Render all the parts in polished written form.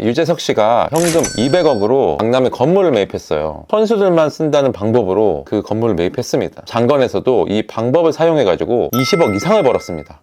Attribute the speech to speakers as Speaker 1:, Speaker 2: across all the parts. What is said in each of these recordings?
Speaker 1: 유재석 씨가 현금 200억으로 강남에 건물을 매입했어요. 선수들만 쓴다는 방법으로 그 건물을 매입했습니다. 장건에서도 이 방법을 사용해가지고 20억 이상을 벌었습니다.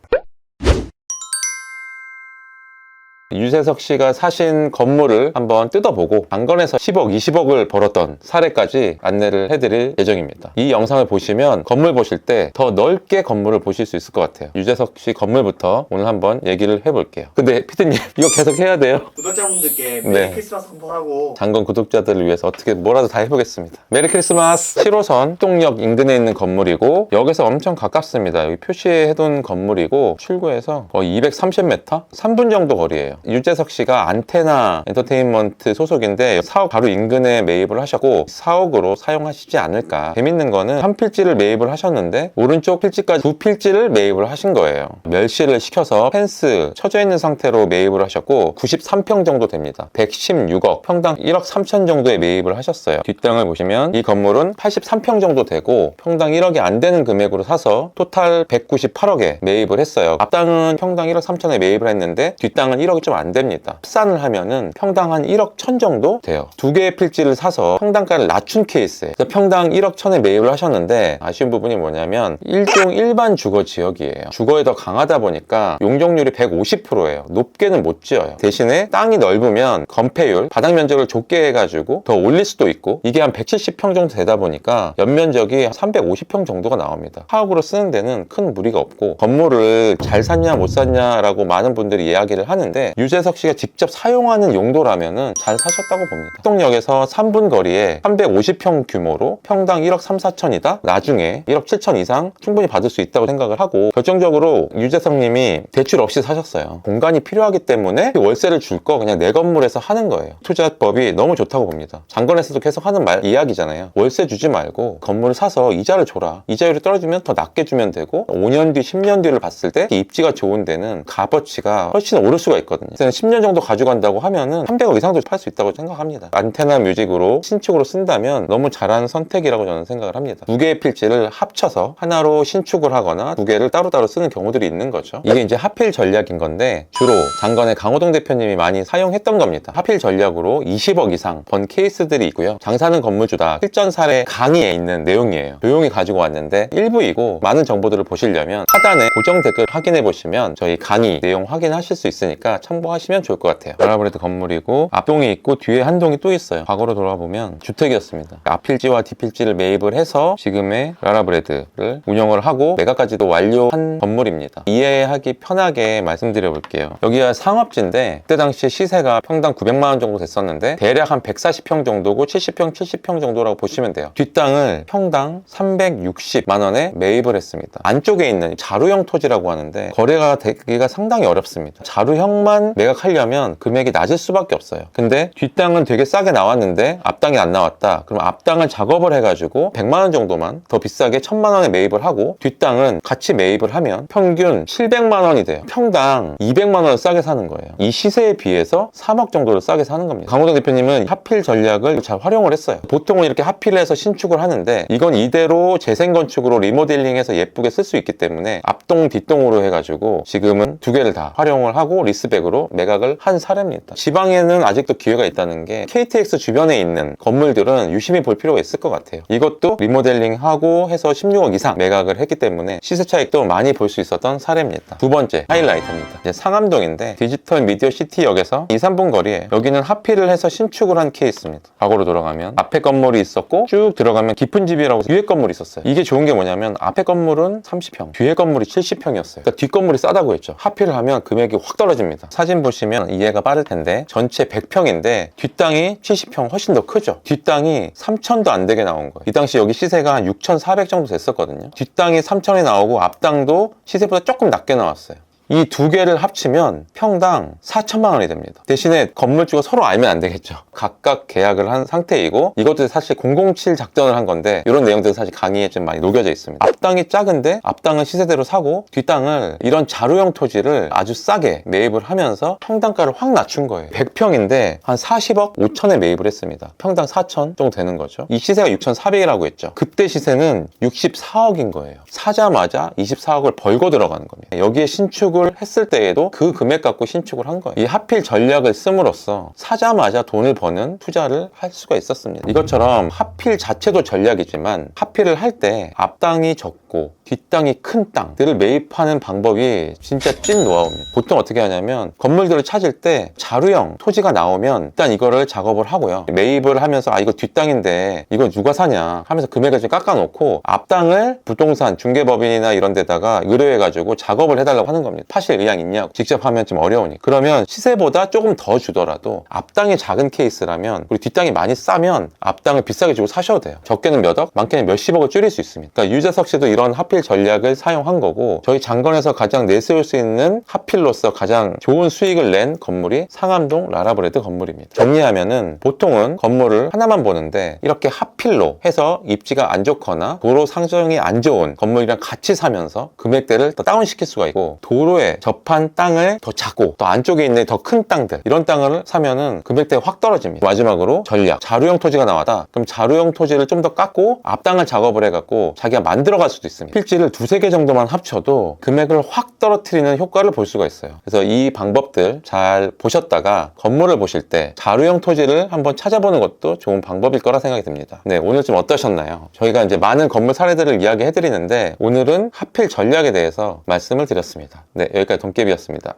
Speaker 1: 유재석 씨가 사신 건물을 한번 뜯어보고 장건에서 10억, 20억을 벌었던 사례까지 안내를 해드릴 예정입니다. 이 영상을 보시면 건물 보실 때 더 넓게 건물을 보실 수 있을 것 같아요. 유재석 씨 건물부터 오늘 한번 얘기를 해볼게요. 근데 피디님 이거 계속 해야 돼요.
Speaker 2: 구독자분들께 메리 크리스마스 선포하고
Speaker 1: 장건 구독자들을 위해서 어떻게 뭐라도 다 해보겠습니다. 메리 크리스마스. 7호선 학동역 인근에 있는 건물이고 여기서 엄청 가깝습니다. 여기 표시해둔 건물이고 출구에서 거의 230m? 3분 정도 거리예요. 유재석 씨가 안테나 엔터테인먼트 소속인데 4억 바로 인근에 매입을 하셨고 4억으로 사용하시지 않을까. 재밌는 거는 한 필지를 매입을 하셨는데 오른쪽 필지까지 두 필지를 매입을 하신 거예요. 멸실을 시켜서 펜스 쳐져 있는 상태로 매입을 하셨고 93평 정도 됩니다. 116억, 평당 1억 3천 정도에 매입을 하셨어요. 뒷땅을 보시면 이 건물은 83평 정도 되고 평당 1억이 안 되는 금액으로 사서 토탈 198억에 매입을 했어요. 앞땅은 평당 1억 3천에 매입을 했는데 뒷땅은 1억이 좀 안 됩니다. 합산을 하면은 평당 한 1억 1천 정도 돼요. 두 개의 필지를 사서 평당가를 낮춘 케이스예요. 그래서 평당 1억 1천에 매입을 하셨는데 아쉬운 부분이 뭐냐면 일종 일반 주거 지역이에요. 주거에 더 강하다 보니까 용적률이 150%예요. 높게는 못 지어요. 대신에 땅이 넓으면 건폐율, 바닥 면적을 좁게 해가지고 더 올릴 수도 있고 이게 한 170평 정도 되다 보니까 연면적이 350평 정도가 나옵니다. 사업으로 쓰는 데는 큰 무리가 없고 건물을 잘 샀냐 못 샀냐라고 많은 분들이 이야기를 하는데 유재석 씨가 직접 사용하는 용도라면은 잘 사셨다고 봅니다. 학동역에서 3분 거리에 350평 규모로 평당 1억 3, 4천이다? 나중에 1억 7천 이상 충분히 받을 수 있다고 생각을 하고 결정적으로 유재석 님이 대출 없이 사셨어요. 공간이 필요하기 때문에 월세를 줄 거 그냥 내 건물에서 하는 거예요. 투자법이 너무 좋다고 봅니다. 장건에서도 계속 하는 이야기잖아요. 월세 주지 말고 건물을 사서 이자를 줘라. 이자율이 떨어지면 더 낮게 주면 되고 5년 뒤, 10년 뒤를 봤을 때 입지가 좋은 데는 값어치가 훨씬 오를 수가 있거든요. 10년 정도 가져간다고 하면은 300억 이상도 팔 수 있다고 생각합니다. 안테나 뮤직으로 신축으로 쓴다면 너무 잘하는 선택이라고 저는 생각을 합니다. 두 개의 필지를 합쳐서 하나로 신축을 하거나 두 개를 따로따로 쓰는 경우들이 있는 거죠. 이게 이제 하필 전략인 건데 주로 장건의 강호동 대표님이 많이 사용했던 겁니다. 하필 전략으로 20억 이상 번 케이스들이 있고요. 장사는 건물주다 실전 사례 강의에 있는 내용이에요. 조용히 가지고 왔는데 일부이고 많은 정보들을 보시려면 하단에 고정 댓글 확인해 보시면 저희 강의 내용 확인하실 수 있으니까 참고하시면 좋을 것 같아요. 라라브레드 건물이고 앞동이 있고 뒤에 한 동이 또 있어요. 과거로 돌아보면 주택이었습니다. 앞필지와 뒷필지를 매입을 해서 지금의 라라브레드를 운영을 하고 매각까지도 완료한 건물입니다. 이해하기 편하게 말씀드려 볼게요. 여기가 상업지인데 그때 당시 시세가 평당 900만 원 정도 됐었는데 대략 한 140평 정도고 70평, 70평 정도라고 보시면 돼요. 뒷땅을 평당 360만 원에 매입을 했습니다. 안쪽에 있는 자루형 토지라고 하는데 거래가 되기가 상당히 어렵습니다. 자루형만 매각하려면 금액이 낮을 수밖에 없어요. 근데 뒷땅은 되게 싸게 나왔는데 앞땅이 안 나왔다. 그럼 앞땅을 작업을 해가지고 100만 원 정도만 더 비싸게 1000만 원에 매입을 하고 뒷땅은 같이 매입을 하면 평균 700만 원이 돼요. 평당 200만 원을 싸게 사는 거예요. 이 시세에 비해서 3억 정도를 싸게 사는 겁니다. 강호동 대표님은 하필 전략을 잘 활용을 했어요. 보통은 이렇게 하필을 해서 신축을 하는데 이건 이대로 재생건축으로 리모델링해서 예쁘게 쓸 수 있기 때문에 앞동 뒷동으로 해가지고 지금은 두 개를 다 활용을 하고 리스백으로 매각을 한 사례입니다. 지방에는 아직도 기회가 있다는 게 KTX 주변에 있는 건물들은 유심히 볼 필요가 있을 것 같아요. 이것도 리모델링하고 해서 16억 이상 매각을 했기 때문에 시세 차익도 많이 볼 수 있었던 사례입니다. 두 번째 하이라이트입니다. 이제 상암동인데 디지털 미디어 시티역에서 2, 3분 거리에 여기는 하필을 해서 신축을 한 케이스입니다. 과거로 돌아가면 앞에 건물이 있었고 쭉 들어가면 깊은 집이라고 뒤에 건물이 있었어요. 이게 좋은 게 뭐냐면 앞에 건물은 30평, 뒤에 건물이 70평이었어요. 그러니까 뒷건물이 싸다고 했죠. 하필을 하면 금액이 확 떨어집니다. 사진 보시면 이해가 빠를 텐데 전체 100평인데 뒷땅이 70평 훨씬 더 크죠. 뒷땅이 3천도 안 되게 나온 거예요. 이 당시 여기 시세가 한 6,400 정도 됐었거든요. 뒷땅이 3천에 나오고 앞땅도 시세보다 조금 낮게 나왔어요. 이 두 개를 합치면 평당 4천만 원이 됩니다. 대신에 건물주가 서로 알면 안 되겠죠. 각각 계약을 한 상태이고 이것도 사실 007 작전을 한 건데 이런 내용들은 사실 강의에 좀 많이 녹여져 있습니다. 앞땅이 작은데 앞땅은 시세대로 사고 뒷땅을 이런 자루형 토지를 아주 싸게 매입을 하면서 평당가를 확 낮춘 거예요. 100평인데 한 40억 5천에 매입을 했습니다. 평당 4천 정도 되는 거죠. 이 시세가 6,400이라고 했죠. 그때 시세는 64억인 거예요. 사자마자 24억을 벌고 들어가는 겁니다. 여기에 신축 신축을 했을 때에도 그 금액 갖고 신축을 한 거예요. 이 하필 전략을 씀으로써 사자마자 돈을 버는 투자를 할 수가 있었습니다. 이것처럼 하필 자체도 전략이지만 하필을 할 때 앞땅이 적고 뒷땅이 큰 땅들을 매입하는 방법이 진짜 찐 노하우입니다. 보통 어떻게 하냐면 건물들을 찾을 때 자루형 토지가 나오면 일단 이거를 작업을 하고요. 매입을 하면서 이거 뒷땅인데 이거 누가 사냐 하면서 금액을 좀 깎아놓고 앞땅을 부동산 중개법인이나 이런 데다가 의뢰해가지고 작업을 해달라고 하는 겁니다. 파실 의향 있냐고. 직접 하면 좀 어려우니. 그러면 시세보다 조금 더 주더라도 앞땅이 작은 케이스라면 그리고 뒷땅이 많이 싸면 앞땅을 비싸게 주고 사셔도 돼요. 적게는 몇 억, 많게는 몇십억을 줄일 수 있습니다. 그러니까 유재석 씨도 이런 하필 전략을 사용한 거고 저희 장건에서 가장 내세울 수 있는 하필로서 가장 좋은 수익을 낸 건물이 상암동 라라브레드 건물입니다. 정리하면은 보통은 건물을 하나만 보는데 이렇게 하필로 해서 입지가 안 좋거나 도로 상정이 안 좋은 건물이랑 같이 사면서 금액대를 더 다운시킬 수가 있고 도로에 접한 땅을 더 작고 또 안쪽에 있는 더 큰 땅들 이런 땅을 사면은 금액대가 확 떨어집니다. 마지막으로 전략. 자루형 토지가 나왔다. 그럼 자루형 토지를 좀 더 깎고 앞땅을 작업을 해갖고 자기가 만들어갈 수도 있습니다. 필지를 두세 개 정도만 합쳐도 금액을 확 떨어뜨리는 효과를 볼 수가 있어요. 그래서 이 방법들 잘 보셨다가 건물을 보실 때 자루형 토지를 한번 찾아보는 것도 좋은 방법일 거라 생각이 듭니다. 네, 오늘 좀 어떠셨나요? 저희가 이제 많은 건물 사례들을 이야기해 드리는데 오늘은 하필 전략에 대해서 말씀을 드렸습니다. 네, 여기까지 돈깨비였습니다.